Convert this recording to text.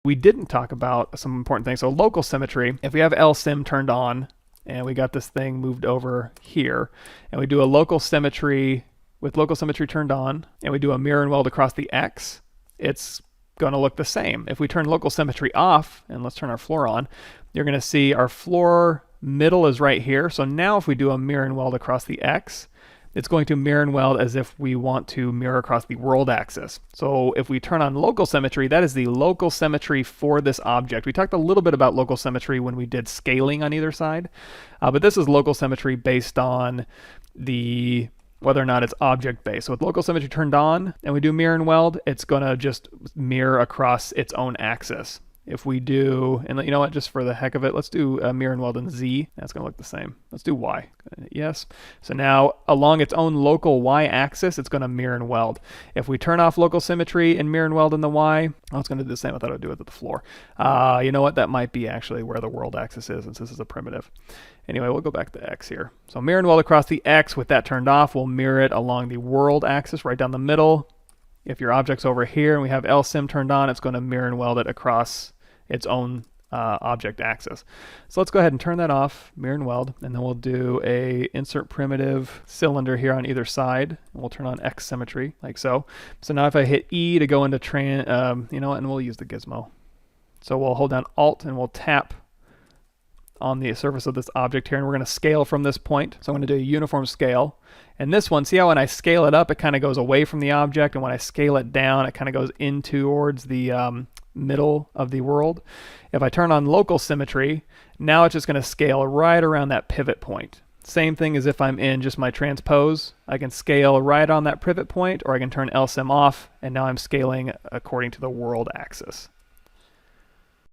We didn't talk about some important things. So local symmetry, if we have LSym turned on and we got this thing moved over here and we do a local symmetry with local symmetry turned on and we do a mirror and weld across the X, it's going to look the same. If we turn local symmetry off, and let's turn our floor on, you're going to see our floor middle is right here. So now if we do a mirror and weld across the X, it's going to mirror and weld as if we want to mirror across the world axis. So if we turn on local symmetry, that is the local symmetry for this object. We talked a little bit about local symmetry when we did scaling on either side, but this is local symmetry based on the whether or not it's object based. So with local symmetry turned on and we do mirror and weld, it's going to just mirror across its own axis. If we do, and you know what, just for the heck of it, let's do a mirror and weld in Z. That's going to look the same. Let's do Y. Yes. So now along its own local Y axis, it's going to mirror and weld. If we turn off local symmetry and mirror and weld in the Y, oh, it's going to do the same. I thought I would do it with the floor. You know what? That might be actually where the world axis is, since this is a primitive. Anyway, we'll go back to X here. So mirror and weld across the X. With that turned off, we'll mirror it along the world axis right down the middle. If your object's over here and we have LSym turned on, it's going to mirror and weld it across its own object axis. So let's go ahead and turn that off, mirror and weld, and then we'll do a insert primitive cylinder here on either side, and we'll turn on X symmetry like so. So now if I hit E to go into you know what, and we'll use the gizmo. So we'll hold down Alt and we'll tap on the surface of this object here, and we're going to scale from this point. So I'm going to do a uniform scale. And this one, see how when I scale it up, it kind of goes away from the object, and when I scale it down, it kind of goes in towards the middle of the world. If I turn on local symmetry, now it's just going to scale right around that pivot point. Same thing as if I'm in just my transpose. I can scale right on that pivot point, or I can turn LSym off, and now I'm scaling according to the world axis.